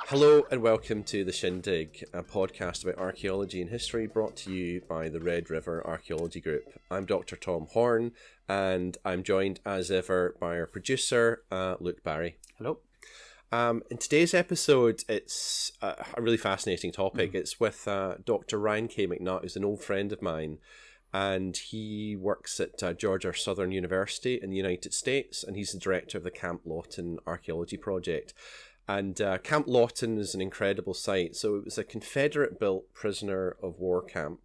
Hello and welcome to the Shindig, a podcast about archaeology and history brought to you by the Red River Archaeology Group. I'm Dr. Tom Horn and I'm joined as ever by our producer, Luke Barry. Hello. In today's episode, it's a really fascinating topic. It's with Dr. Ryan K. McNutt, who's an old friend of mine, and he works at Georgia Southern University in the United States, and he's the director of the Camp Lawton Archaeology Project. And Camp Lawton is an incredible site. So it was a Confederate-built prisoner of war camp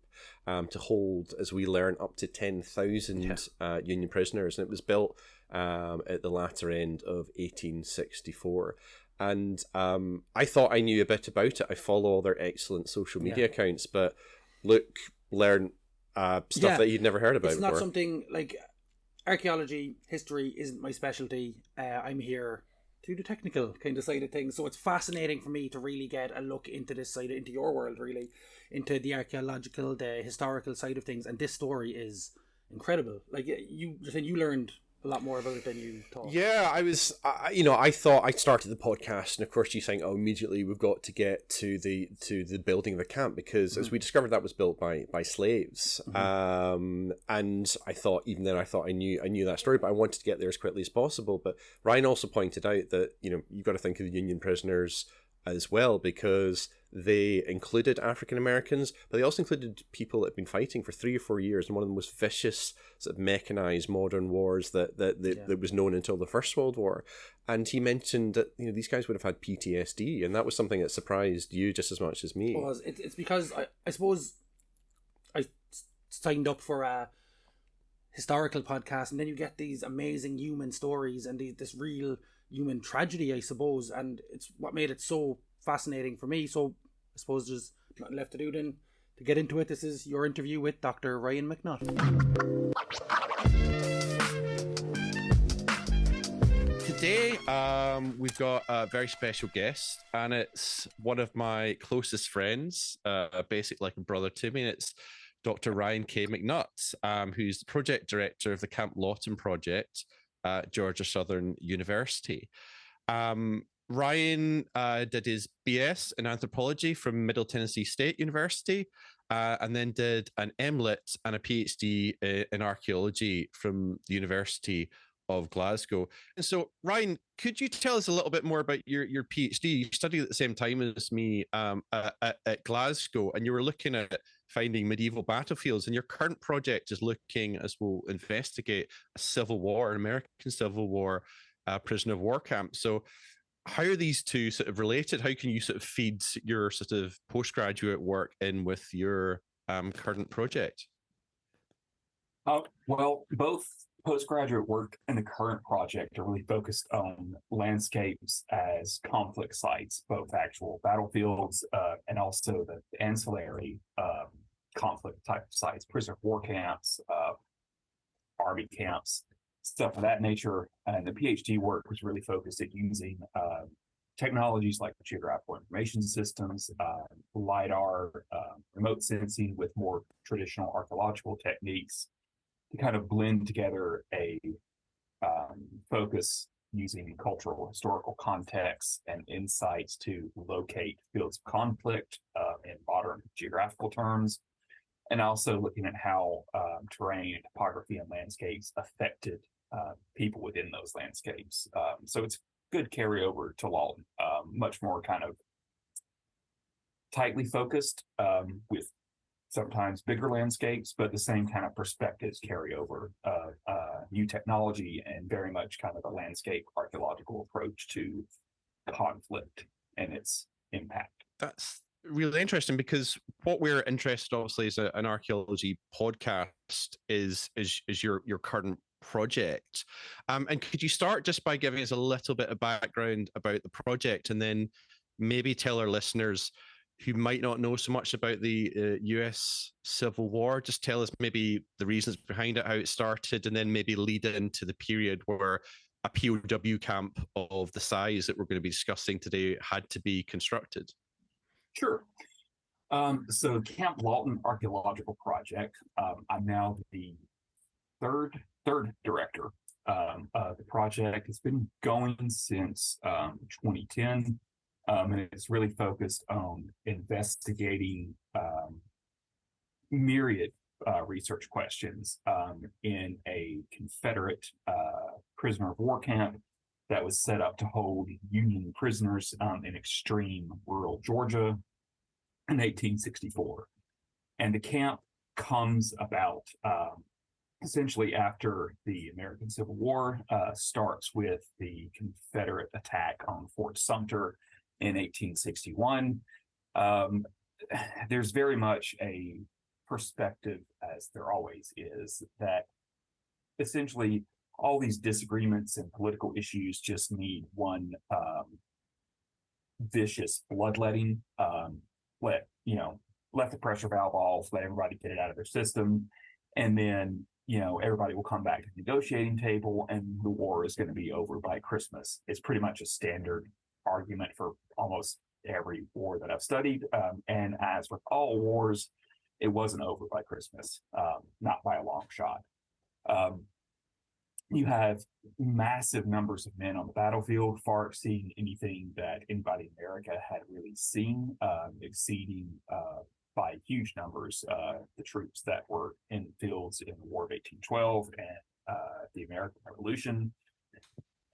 to hold, as we learn, up to 10,000 Union prisoners. And it was built at the latter end of 1864. And I thought I knew a bit about it. I follow all their excellent social media accounts, but Luke learned stuff that you'd never heard about before. It's not something like archaeology, history isn't my specialty. I'm here to the technical kind of side of things, so it's fascinating for me to really get a look into this side, into your world, really, into the archaeological, the historical side of things, and this story is incredible. Like you said, you learned a lot more about it than you thought. Yeah, I thought I started the podcast, and of course you think, oh, immediately we've got to get to the building of the camp, because as we discovered, that was built by slaves. And I thought, even then, I knew that story, but I wanted to get there as quickly as possible. But Ryan also pointed out that you've got to think of the Union prisoners as well, because they included African Americans, but they also included people that had been fighting for 3 or 4 years, and one of the most vicious sort of mechanized modern wars that was known until the First World War. And he mentioned that these guys would have had PTSD, and that was something that surprised you just as much as me. Well, it's because I suppose I signed up for a historical podcast, and then you get these amazing human stories and this real human tragedy, I suppose, and it's what made it so fascinating for me. So I suppose there's nothing left to do then to get into it. This is your interview with Dr. Ryan McNutt. Today we've got a very special guest, and it's one of my closest friends, basically like a brother to me, and it's Dr. Ryan K. McNutt, who's the project director of the Camp Lawton project at Georgia Southern University. Ryan did his BS in anthropology from Middle Tennessee State University, and then did an MLit and a PhD in archaeology from the University of Glasgow. And so, Ryan, could you tell us a little bit more about your PhD? You studied at the same time as me at Glasgow, and you were looking at finding medieval battlefields, and your current project is looking, as we'll investigate, a Civil War, an American Civil War prisoner of war camp. So how are these two sort of related? How can you sort of feed your sort of postgraduate work in with your current project? Well, both postgraduate work and the current project are really focused on landscapes as conflict sites, both actual battlefields and also the ancillary conflict type sites, prisoner of war camps, army camps, stuff of that nature. And the PhD work was really focused at using technologies like geographical information systems, LiDAR, remote sensing with more traditional archaeological techniques to kind of blend together a focus using cultural historical contexts and insights to locate fields of conflict in modern geographical terms, and also looking at how terrain, topography, and landscapes affected people within those landscapes. So it's good carryover to Lawton, much more kind of tightly focused with sometimes bigger landscapes, but the same kind of perspectives carry over new technology and very much kind of a landscape archaeological approach to conflict and its impact. That's really interesting, because what we're interested, obviously, as an archaeology podcast is your current project. And could you start just by giving us a little bit of background about the project, and then maybe tell our listeners who might not know so much about the US Civil War, just tell us maybe the reasons behind it, how it started, and then maybe lead into the period where a POW camp of the size that we're going to be discussing today had to be constructed. Sure. So Camp Lawton Archaeological Project, I'm now the third director of the project. It's been going since 2010. And it's really focused on investigating myriad research questions in a Confederate prisoner of war camp that was set up to hold Union prisoners in extreme rural Georgia in 1864. And the camp comes about essentially after the American Civil War starts with the Confederate attack on Fort Sumter in 1861. There's very much a perspective, as there always is, that essentially all these disagreements and political issues just need one vicious bloodletting. Let the pressure valve off, let everybody get it out of their system, and then everybody will come back to the negotiating table, and the war is going to be over by Christmas. It's pretty much a standard argument for almost every war that I've studied. And as with all wars, it wasn't over by Christmas, not by a long shot. You have massive numbers of men on the battlefield, far exceeding anything that anybody in America had really seen, exceeding by huge numbers the troops that were in fields in the War of 1812 and the American Revolution.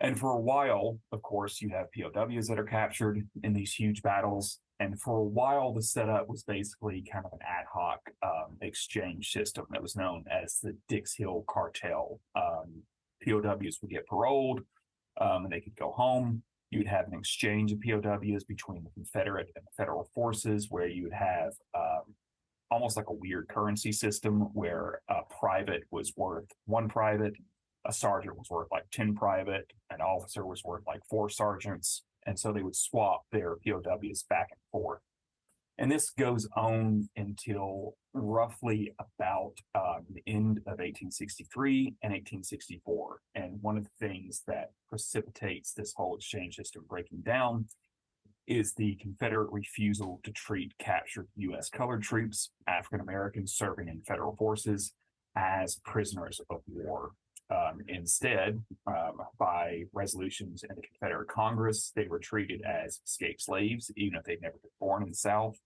And for a while, of course, you have POWs that are captured in these huge battles. And for a while, the setup was basically kind of an ad hoc exchange system that was known as the Dix Hill Cartel. POWs would get paroled and they could go home. You'd have an exchange of POWs between the Confederate and the Federal forces, where you would have almost like a weird currency system where a private was worth 1 private, a sergeant was worth like 10 private, an officer was worth like 4 sergeants. And so they would swap their POWs back and forth. And this goes on until roughly about the end of 1863 and 1864. And one of the things that precipitates this whole exchange system breaking down is the Confederate refusal to treat captured U.S. colored troops, African Americans serving in federal forces, as prisoners of war. Instead, by resolutions in the Confederate Congress, they were treated as escaped slaves, even if they'd never been born in the South,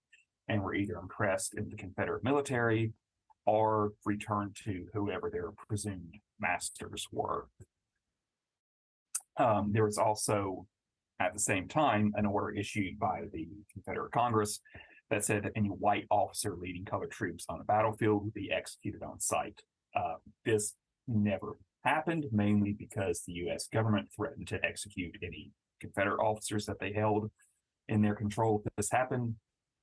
and were either impressed in the Confederate military or returned to whoever their presumed masters were. There was also, at the same time, an order issued by the Confederate Congress that said that any white officer leading colored troops on the battlefield would be executed on sight. This never happened, mainly because the U.S. government threatened to execute any Confederate officers that they held in their control if this happened.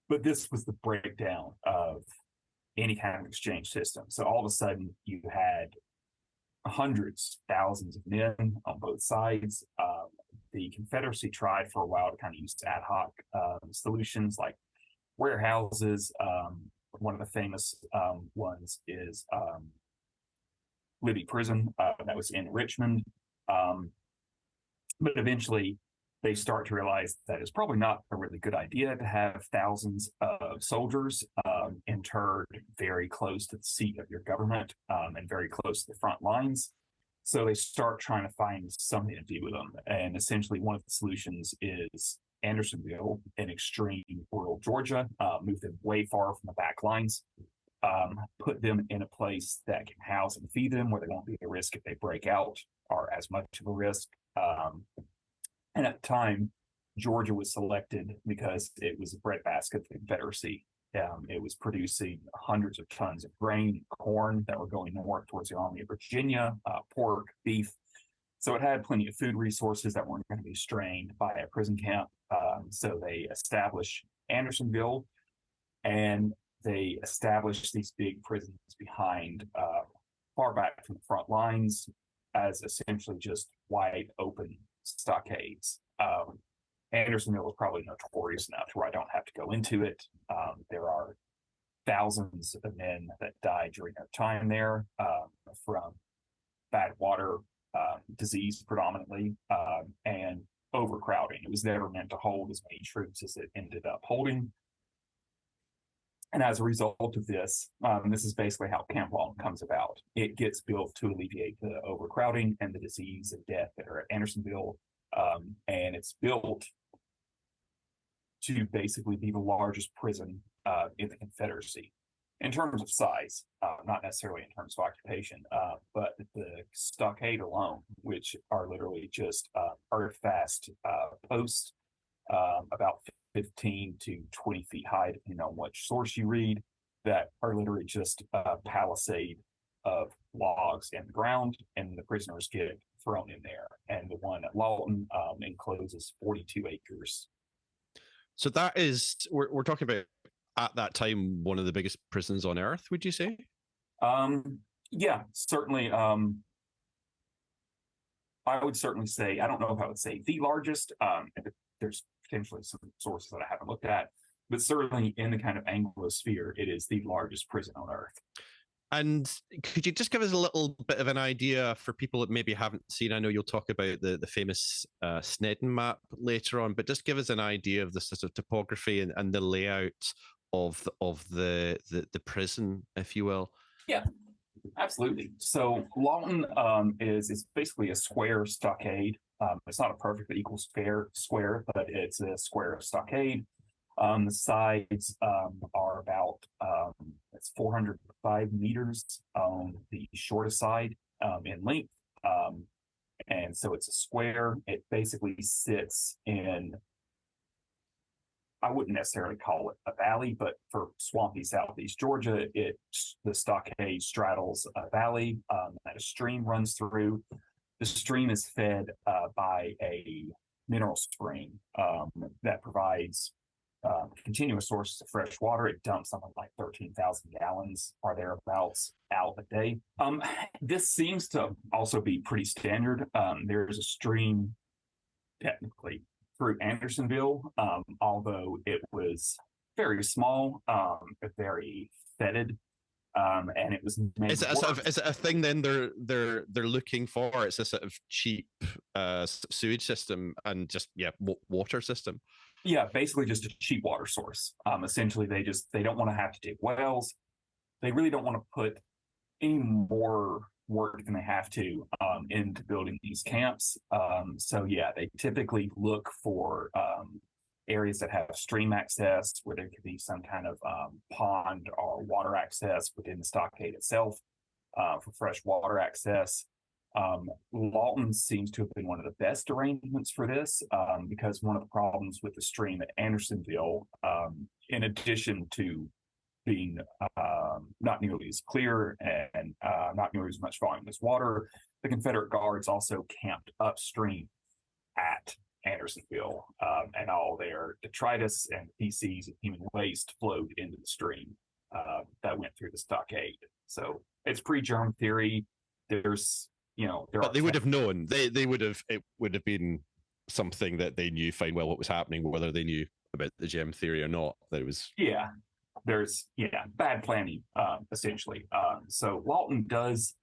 But this was the breakdown of any kind of exchange system. So all of a sudden, you had hundreds, thousands of men on both sides. The Confederacy tried for a while to kind of use ad hoc solutions like warehouses. One of the famous ones is Libby Prison that was in Richmond. But eventually they start to realize that it's probably not a really good idea to have thousands of soldiers interred very close to the seat of your government and very close to the front lines. So they start trying to find something to do with them. And essentially one of the solutions is Andersonville in extreme rural Georgia, move them way far from the back lines, put them in a place that can house and feed them, where they won't be a risk if they break out, or as much of a risk. And at the time, Georgia was selected because it was a breadbasket of the Confederacy. It was producing hundreds of tons of grain, corn that were going north towards the Army of Virginia, pork, beef. So it had plenty of food resources that weren't going to be strained by a prison camp. So they established Andersonville, and they established these big prisons behind, far back from the front lines, as essentially just wide open stockades. Andersonville was probably notorious enough to where I don't have to go into it. There are thousands of men that died during their time there from bad water, disease predominantly, and overcrowding. It was never meant to hold as many troops as it ended up holding. And as a result of this, this is basically how Camp Lawton comes about. It gets built to alleviate the overcrowding and the disease and death that are at Andersonville. And it's built to basically be the largest prison in the Confederacy in terms of size, not necessarily in terms of occupation, but the stockade alone, which are literally just earth-fast posts, about 15 to 20 feet high, depending on which source you read, that are literally just a palisade of logs in the ground, and the prisoners get thrown in there. And the one at Lawton encloses 42 acres. So that is, we're talking about, at that time, one of the biggest prisons on earth, would you say? Yeah, certainly. I would certainly say, I don't know if I would say the largest. There's potentially some sources that I haven't looked at, but certainly in the kind of Anglosphere, it is the largest prison on earth. And could you just give us a little bit of an idea for people that maybe haven't seen? I know you'll talk about the famous Snedden map later on, but just give us an idea of the sort of topography and the layout of the prison, if you will. Yeah, absolutely. So Lawton is basically a square stockade. It's not a perfectly equal square, but it's a square stockade. The sides are about it's 405 meters on the shortest side in length, and so it's a square. It basically sits in, I wouldn't necessarily call it a valley, but for swampy southeast Georgia, the stockade straddles a valley that a stream runs through. The stream is fed by a mineral spring that provides continuous sources of fresh water. It dumps something like 13,000 gallons or thereabouts out a day. This seems to also be pretty standard. There's a stream technically through Andersonville, although it was very small, very fetid, and it was made. Is it a thing then they're looking for? It's a sort of cheap sewage system and just water system. Yeah, basically just a cheap water source. Essentially, they don't want to have to dig wells. They really don't want to put any more work than they have to into building these camps. So yeah, they typically look for areas that have stream access, where there could be some kind of pond or water access within the stockade itself for fresh water access. Lawton seems to have been one of the best arrangements for this because one of the problems with the stream at Andersonville, in addition to being not nearly as clear and not nearly as much volume as water, the Confederate guards also camped upstream at Andersonville, and all their detritus and feces and human waste flowed into the stream that went through the stockade. So it's pre-germ theory. There's but they would have known. They would have. It would have been something that they knew fine well what was happening, whether they knew about the gem theory or not. That it was. Yeah, there's bad planning essentially. So Lawton does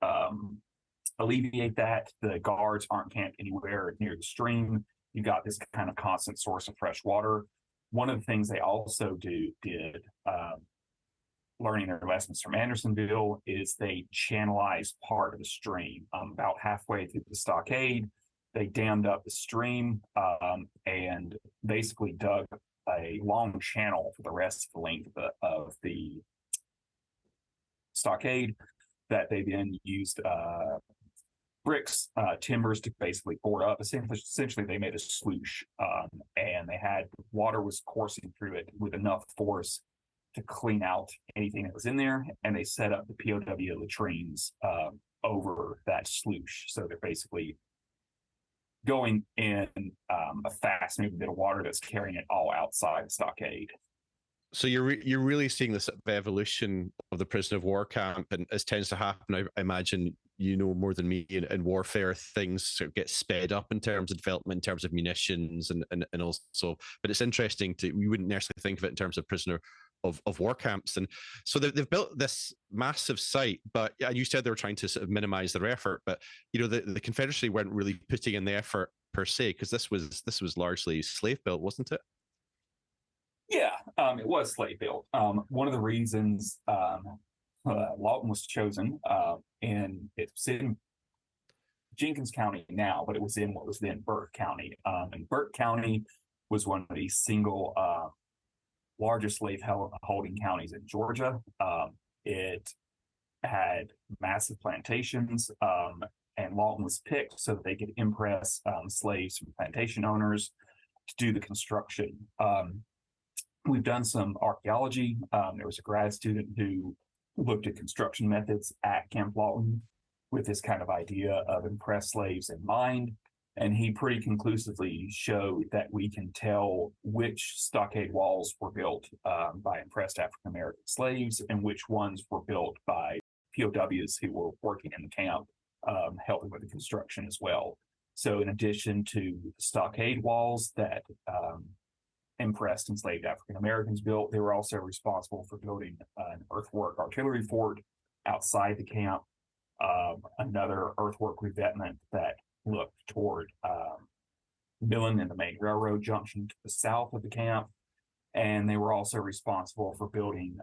alleviate that. The guards aren't camped anywhere near the stream. You got this kind of constant source of fresh water. One of the things they also did. Learning their lessons from Andersonville, is they channelized part of the stream. About halfway through the stockade, they dammed up the stream and basically dug a long channel for the rest of the length of the stockade that they then used bricks, timbers to basically board up. Essentially, they made a sluice, and they had water was coursing through it with enough force to clean out anything that was in there, and they set up the POW latrines over that sluice. So they're basically going in a fast-moving bit of water that's carrying it all outside the stockade. So you're really seeing this evolution of the prisoner of war camp, and as tends to happen, I imagine more than me in warfare, things sort of get sped up in terms of development, in terms of munitions, and also. But it's interesting we wouldn't necessarily think of it in terms of prisoner of war camps. And so they've built this massive site, but you said they were trying to sort of minimize their effort, but the Confederacy weren't really putting in the effort per se, because this was largely slave built, wasn't it? Yeah, it was slave built. One of the reasons Lawton was chosen, and it's in Jenkins County now, but it was in what was then Burke County. And Burke County was one of the single largest slave holding counties in Georgia. It had massive plantations, and Lawton was picked so that they could impress slaves from plantation owners to do the construction. We've done some archaeology. There was a grad student who looked at construction methods at Camp Lawton with this kind of idea of impressed slaves in mind. And he pretty conclusively showed that we can tell which stockade walls were built by impressed African American slaves and which ones were built by POWs who were working in the camp, helping with the construction as well. So in addition to the stockade walls that impressed enslaved African Americans built, they were also responsible for building an earthwork artillery fort outside the camp, another earthwork revetment that looked toward Millen and the main railroad junction to the south of the camp. And they were also responsible for building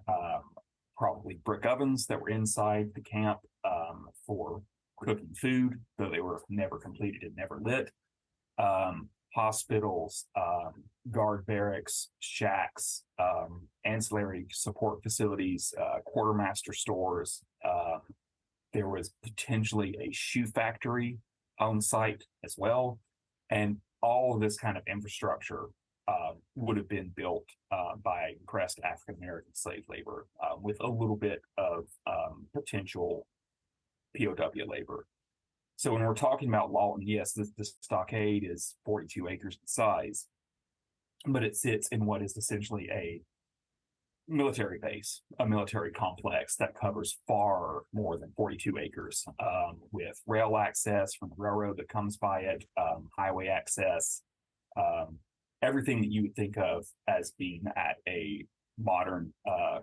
probably brick ovens that were inside the camp for cooking food, though they were never completed and never lit. Hospitals, guard barracks, shacks, ancillary support facilities, quartermaster stores. There was potentially a shoe factory on site as well. And all of this kind of infrastructure would have been built by impressed African American slave labor with a little bit of potential POW labor. So when we're talking about Lawton, yes, the stockade is 42 acres in size, but it sits in what is essentially a military base, a military complex that covers far more than 42 acres, with rail access from the railroad that comes by it, highway access, everything that you would think of as being at a modern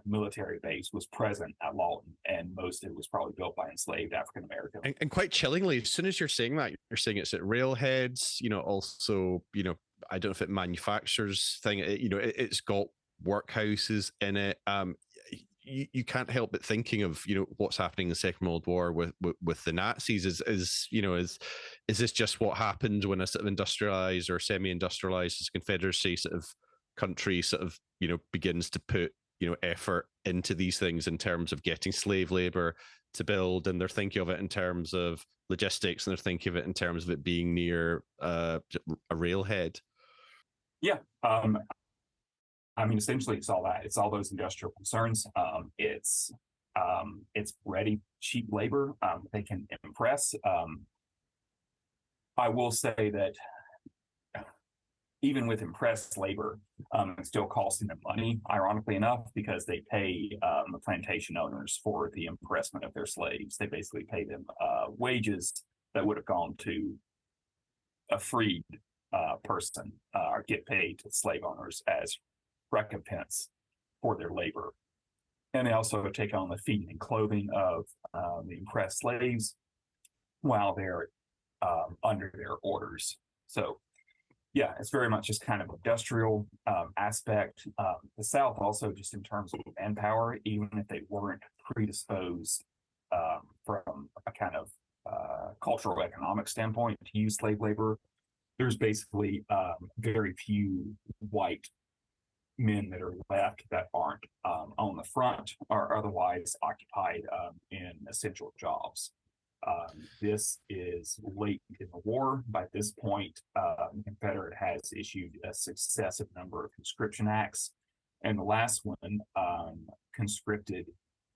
military base was present at Lawton, and most of it was probably built by enslaved African Americans. And quite chillingly, as soon as you're saying that, you're saying it's at railheads, also, I don't know if it manufactures thing, it's got workhouses in it. You can't help but thinking of, what's happening in the Second World War with the Nazis is this just what happened when a sort of industrialized or semi-industrialized Confederacy sort of country sort of, begins to put, effort into these things in terms of getting slave labor to build, and they're thinking of it in terms of logistics, and they're thinking of it in terms of it being near a railhead. Yeah. Essentially it's all that. It's all those industrial concerns. It's ready, cheap labor. They can impress. I will say that even with impressed labor, it's still costing them money, ironically enough, because they pay the plantation owners for the impressment of their slaves. They basically pay them wages that would have gone to a freed person or get paid to slave owners as recompense for their labor. And they also take on the feeding and clothing of the impressed slaves while they're under their orders. So yeah, it's very much just kind of industrial aspect. The South also, just in terms of manpower, even if they weren't predisposed from a kind of cultural economic standpoint to use slave labor, there's basically very few white men that are left that aren't on the front or otherwise occupied in essential jobs. This is late in the war. By this point, the Confederate has issued a successive number of conscription acts, and the last one conscripted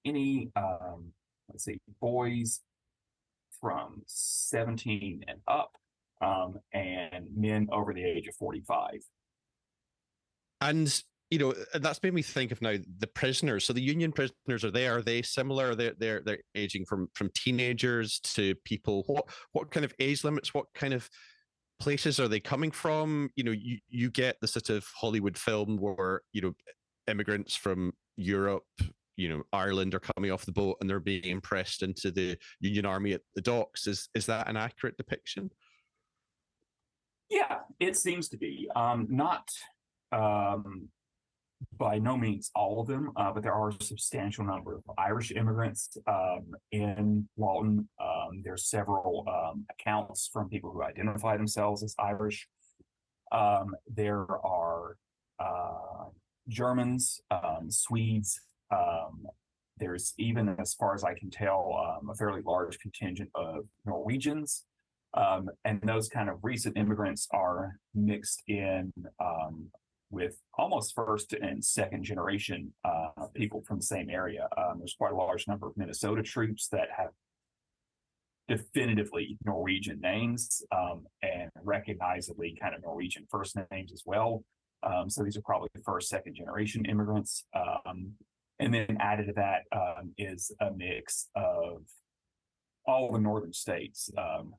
any, boys from 17 and up, and men over the age of 45. And that's made me think of now the prisoners. So the Union prisoners, are they similar? They're aging from teenagers to people. What kind of age limits? What kind of places are they coming from? You get the sort of Hollywood film where immigrants from Europe, Ireland are coming off the boat and they're being impressed into the Union Army at the docks. Is that an accurate depiction? Yeah, it seems to be. Not by no means all of them, but there are a substantial number of Irish immigrants in Lawton. There's several accounts from people who identify themselves as Irish. There are Germans, Swedes. There's even, as far as I can tell, a fairly large contingent of Norwegians. And those kind of recent immigrants are mixed in with almost first and second generation people from the same area. There's quite a large number of Minnesota troops that have definitively Norwegian names and recognizably kind of Norwegian first names as well. So these are probably first, second generation immigrants. And then added to that is a mix of all the northern states,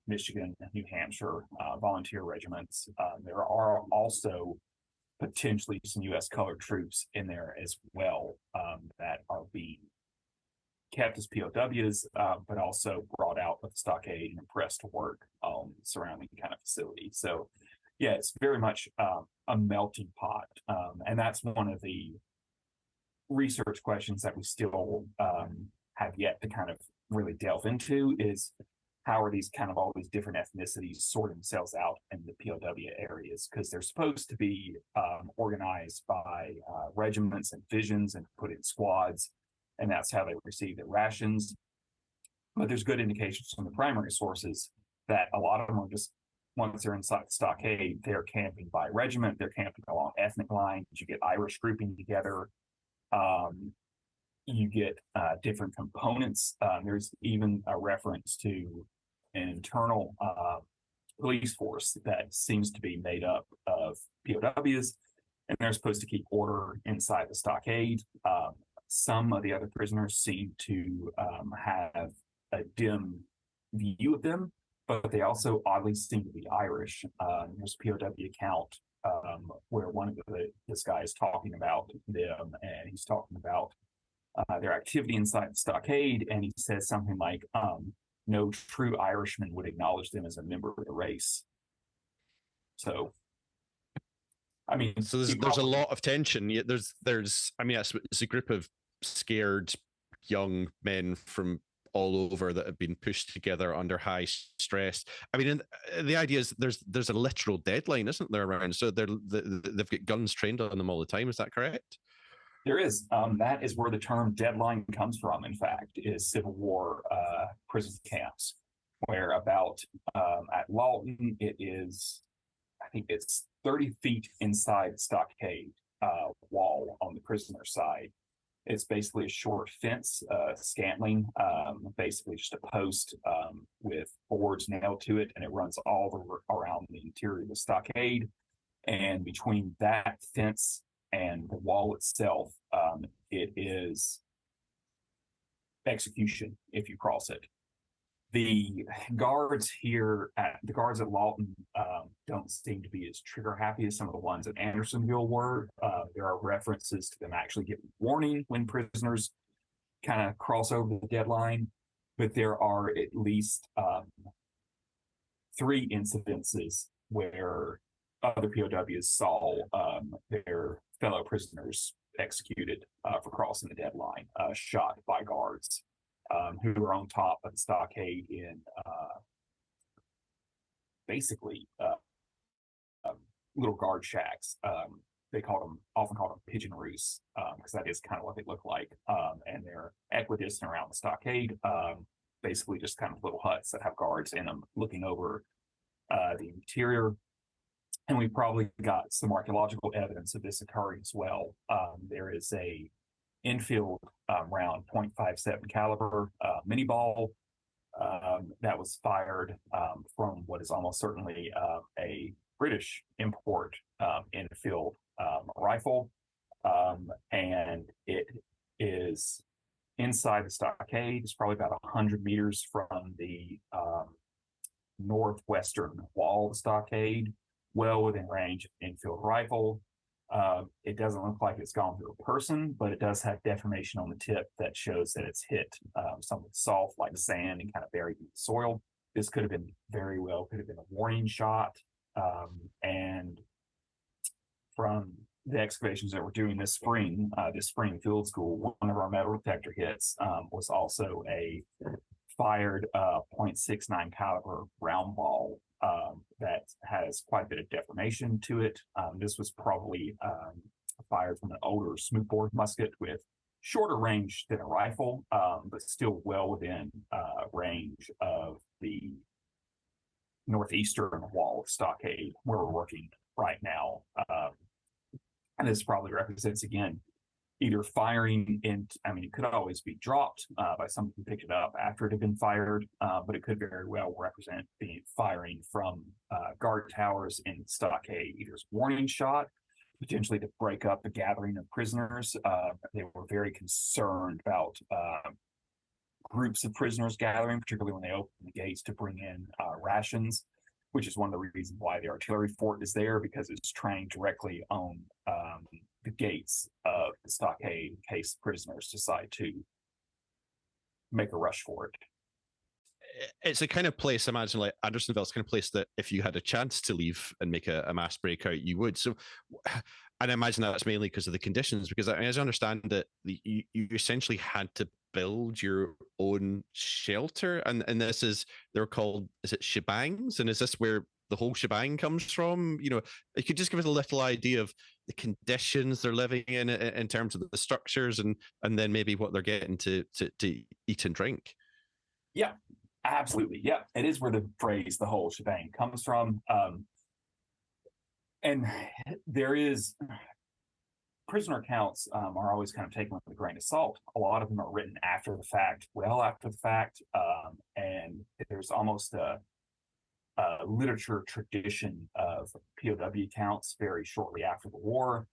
Michigan, New Hampshire, volunteer regiments. There are also potentially some U.S. colored troops in there as well that are being kept as POWs, but also brought out with the stockade and pressed to work on surrounding kind of facilities. So, yeah, it's very much a melting pot. And that's one of the research questions that we still have yet to kind of really delve into is how are these kind of all these different ethnicities sort themselves out in the POW areas, because they're supposed to be organized by regiments and divisions and put in squads, and that's how they receive their rations. But there's good indications from the primary sources that a lot of them are just, once they're inside the stockade, they're camping by regiment, they're camping along ethnic lines, you get Irish grouping together. You get different components. There's even a reference to an internal police force that seems to be made up of POWs, and they're supposed to keep order inside the stockade. Some of the other prisoners seem to have a dim view of them, but they also oddly seem to be Irish. There's a POW account where one of this guy is talking about them, and he's talking about their activity inside the stockade, and he says something like, no true Irishman would acknowledge them as a member of the race. So, I mean, so there's a lot of tension. Yeah, there's I mean, it's a group of scared young men from all over that have been pushed together under high stress. I mean, the idea is there's a literal deadline, isn't there, around? So they've got guns trained on them all the time. Is that correct? There is. That is where the term deadline comes from, in fact, is Civil War prison camps, where about at Lawton, it is, I think it's 30 feet inside the stockade wall on the prisoner side. It's basically a short fence, scantling, basically just a post with boards nailed to it, and it runs all around the interior of the stockade. And between that fence and the wall itself, it is execution if you cross it. The guards at Lawton don't seem to be as trigger happy as some of the ones at Andersonville were. There are references to them actually giving warning when prisoners kind of cross over the deadline, but there are at least 3 incidences where other POWs saw their fellow prisoners executed for crossing the deadline, shot by guards who were on top of the stockade in basically little guard shacks. They often called them pigeon roosts, because that is kind of what they look like. And they're equidistant around the stockade, basically just kind of little huts that have guards in them looking over the interior. And we probably got some archaeological evidence of this occurring as well. There is a infield round .57 caliber mini ball that was fired from what is almost certainly a British import infield rifle, and it is inside the stockade. It's probably about 100 meters from the northwestern wall of the stockade, well within range of an infield rifle. It doesn't look like it's gone through a person, but it does have deformation on the tip that shows that it's hit something soft like sand and kind of buried in the soil. This could have been a warning shot. And from the excavations that we're doing this spring field school, one of our metal detector hits was also a fired a .69 caliber round ball that has quite a bit of deformation to it. This was probably fired from an older smoothbore musket with shorter range than a rifle, but still well within range of the northeastern wall of stockade where we're working right now. And this probably represents, again, either firing it could always be dropped by someone who picked it up after it had been fired, but it could very well represent being firing from guard towers in stockade, either as warning shot, potentially to break up the gathering of prisoners. They were very concerned about groups of prisoners gathering, particularly when they opened the gates to bring in rations, which is one of the reasons why the artillery fort is there, because it's trained directly on the gates of the stockade in case prisoners decide to make a rush for it. It's a kind of place, imagine, like Andersonville's kind of place that if you had a chance to leave and make a mass breakout, you would. So, and I imagine that's mainly because of the conditions, because as I understand it, you essentially had to build your own shelter, and they're called, is it shebangs? And is this where the whole shebang comes from? You could just give us a little idea of the conditions they're living in terms of the structures, and then maybe what they're getting to eat and drink. Yeah, absolutely. Yeah, it is where the phrase "the whole shebang" comes from. And there is prisoner accounts are always kind of taken with a grain of salt. A lot of them are written after the fact, well after the fact, and there's almost a literature tradition of POW accounts very shortly after the war,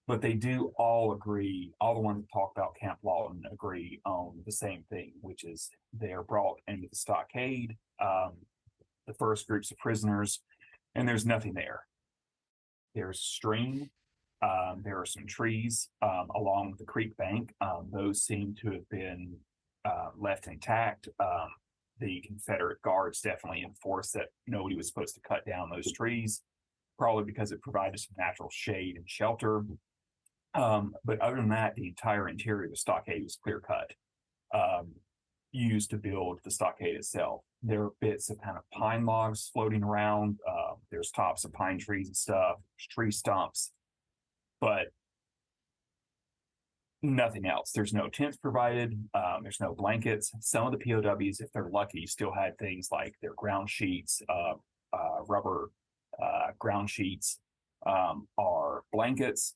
but they do all agree, all the ones that talk about Camp Lawton agree on the same thing, which is they're brought into the stockade, the first groups of prisoners, and there's nothing there. There's a stream, there are some trees along the creek bank. Those seem to have been left intact. The Confederate guards definitely enforced that nobody was supposed to cut down those trees, probably because it provided some natural shade and shelter. But other than that, the entire interior of the stockade was clear cut, used to build the stockade itself. There are bits of kind of pine logs floating around. There's tops of pine trees and stuff, there's tree stumps, but nothing else. There's no tents provided. There's no blankets. Some of the POWs, if they're lucky, still had things like their ground sheets, rubber ground sheets, or blankets,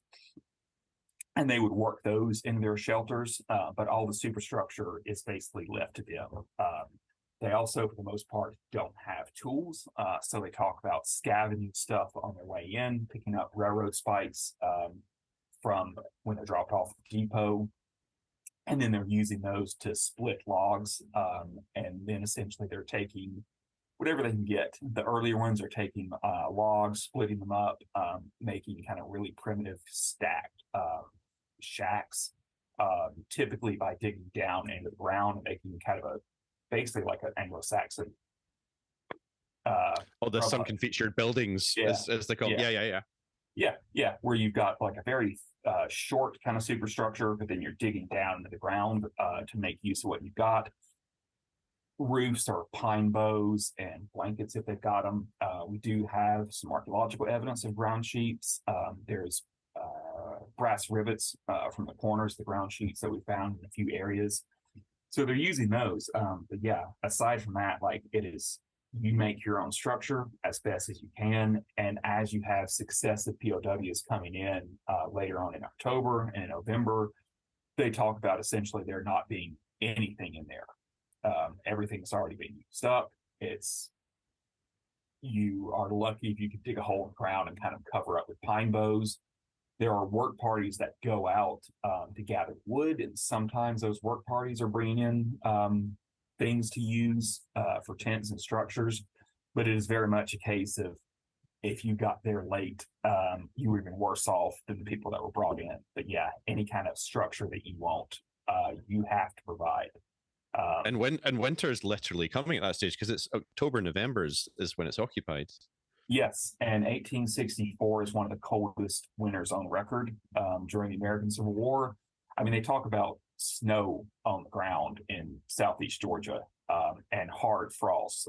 and they would work those in their shelters. But all the superstructure is basically left to them. They also, for the most part, don't have tools. So they talk about scavenging stuff on their way in, picking up railroad spikes from when they're dropped off the depot. And then they're using those to split logs. And then essentially they're taking whatever they can get. The earlier ones are taking logs, splitting them up, making kind of really primitive stacked shacks, typically by digging down into the ground, making kind of basically like an Anglo-Saxon. The sunken featured buildings, as they call it. Yeah, where you've got like a very short kind of superstructure, but then you're digging down into the ground to make use of what you've got. Roofs are pine bows and blankets if they've got them. We do have some archaeological evidence of ground sheets. There's brass rivets from the corners of the ground sheets that we found in a few areas. So they're using those. But yeah, aside from that, like it is, you make your own structure as best as you can. And as you have successive POWs coming in later on in October and in November, they talk about essentially there not being anything in there. Everything's already been used up. You are lucky if you can dig a hole in the ground and kind of cover up with pine bows. There are work parties that go out to gather wood, and sometimes those work parties are bringing in things to use for tents and structures. But it is very much a case of if you got there late, you were even worse off than the people that were brought in. But yeah, any kind of structure that you want, you have to provide. And winter is literally coming at that stage, because it's October, November is when it's occupied. Yes, and 1864 is one of the coldest winters on record during the American Civil War. I mean, they talk about snow on the ground in southeast Georgia, and hard frost.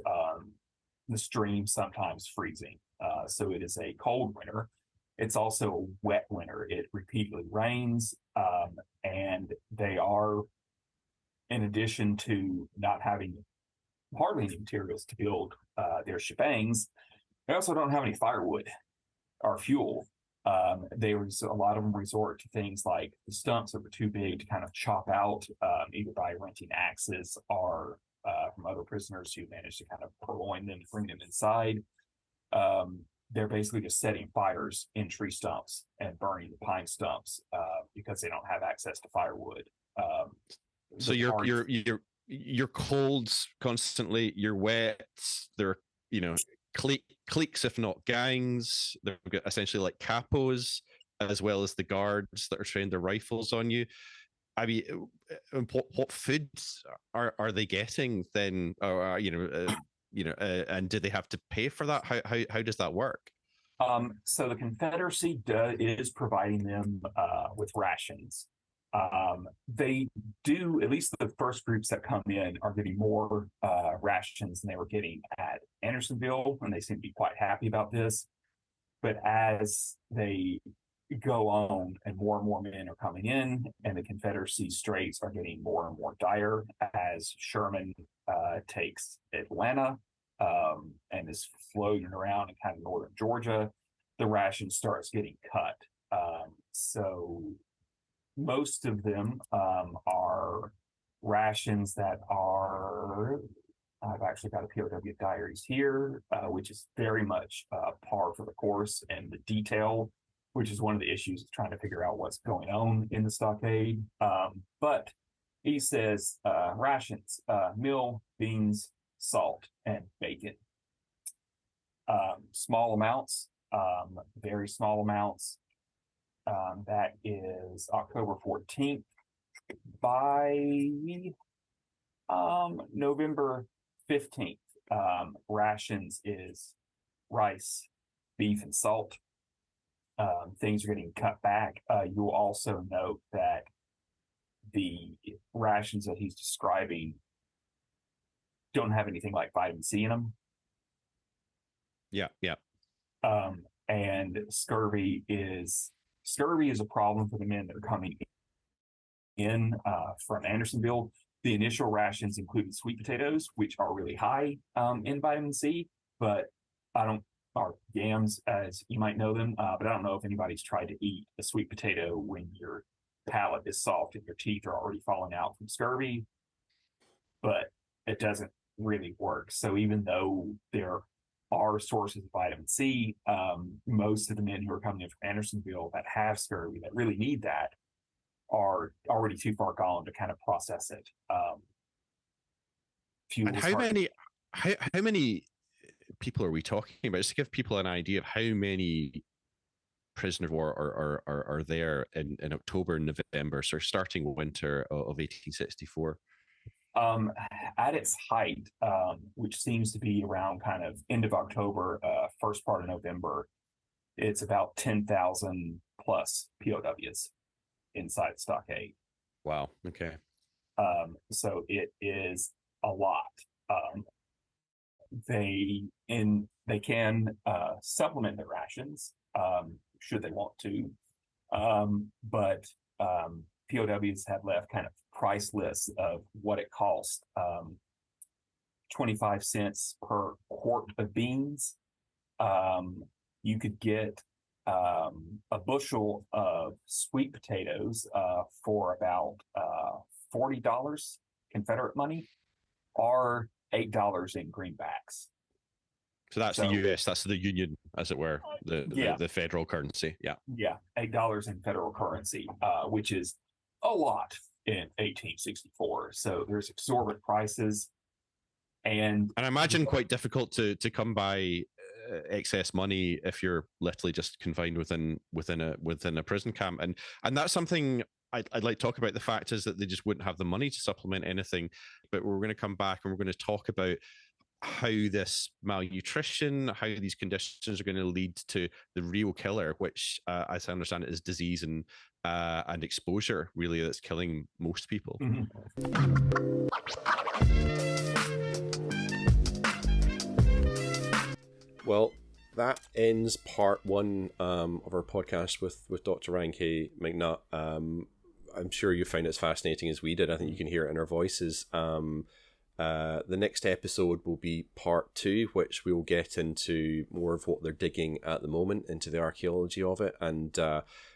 The stream sometimes freezing. So it is a cold winter. It's also a wet winter. It repeatedly rains, and they are, in addition to not having hardly any materials to build their shebangs, they also don't have any firewood or fuel. A lot of them resort to things like the stumps that were too big to kind of chop out, either by renting axes or from other prisoners who managed to kind of purloin them, bring them inside. They're basically just setting fires in tree stumps and burning the pine stumps because they don't have access to firewood. So you're cold constantly. You're wet. There are, you know, cliques, if not gangs. They've got essentially like capos, as well as the guards that are trained their rifles on you. I mean, what foods are they getting then? Or and do they have to pay for that? How does that work? So the Confederacy is providing them with rations. They do, at least the first groups that come in are getting more rations than they were getting at Andersonville, and they seem to be quite happy about this. But as they go on and more men are coming in, and the Confederacy straits are getting more and more dire as Sherman takes Atlanta and is floating around in kind of northern Georgia, the ration starts getting cut. So most of them are rations that are, I've actually got a POW diaries here, which is very much par for the course, and the detail, which is one of the issues of trying to figure out what's going on in the stockade. But he says rations, meal, beans, salt, and bacon. Small amounts, very small amounts. That is October 14th. By November 15th, rations is rice, beef, and salt. Things are getting cut back. You'll also note that the rations that he's describing don't have anything like vitamin C in them. Yeah. And scurvy is a problem for the men that are coming in from Andersonville. The initial rations included sweet potatoes, which are really high in vitamin C, but or yams, as you might know them, but I don't know if anybody's tried to eat a sweet potato when your palate is soft and your teeth are already falling out from scurvy, but it doesn't really work. So even though there are sources of vitamin C, most of the men who are coming in from Andersonville that have scurvy, that really need that, are already too far gone to kind of process it. And how many people are we talking about? Just to give people an idea of how many prisoners of war are there in October and November, so starting winter of 1864. At its height, which seems to be around kind of end of October, first part of November, it's about 10,000 plus POWs inside the stockade. Wow. Okay. So it is a lot. They can supplement their rations should they want to, but POWs have left kind of price lists of what it costs. 25 cents per quart of beans. You could get a bushel of sweet potatoes for about $40 Confederate money, or $8 in greenbacks. So that's the US, that's the Union, as it were, the federal currency. Yeah. Yeah, $8 in federal currency, which is a lot in 1864. So there's exorbitant prices. And I imagine quite difficult to come by excess money if you're literally just confined within a prison camp. And that's something I'd like to talk about. The fact is that they just wouldn't have the money to supplement anything. But we're going to come back and we're going to talk about how this malnutrition, how these conditions are going to lead to the real killer, which, as I understand it, is disease and exposure, really, that's killing most people. Well, that ends part one of our podcast with Dr. Ryan K. McNutt. I'm sure you found it as fascinating as we did. I think you can hear it in our voices. The next episode will be part two, which we will get into more of what they're digging at the moment, into the archaeology of it. And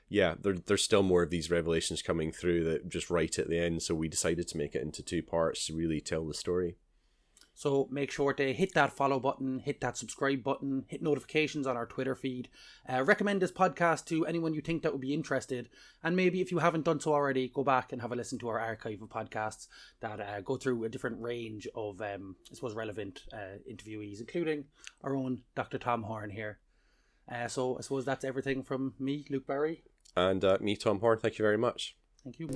there's still more of these revelations coming through that just right at the end. So we decided to make it into two parts to really tell the story. So make sure to hit that follow button, hit that subscribe button, hit notifications on our Twitter feed. Recommend this podcast to anyone you think that would be interested. And maybe if you haven't done so already, go back and have a listen to our archive of podcasts that go through a different range of, relevant interviewees, including our own Dr. Tom Horn here. So I suppose that's everything from me, Luke Barry. And me, Tom Horn. Thank you very much. Thank you.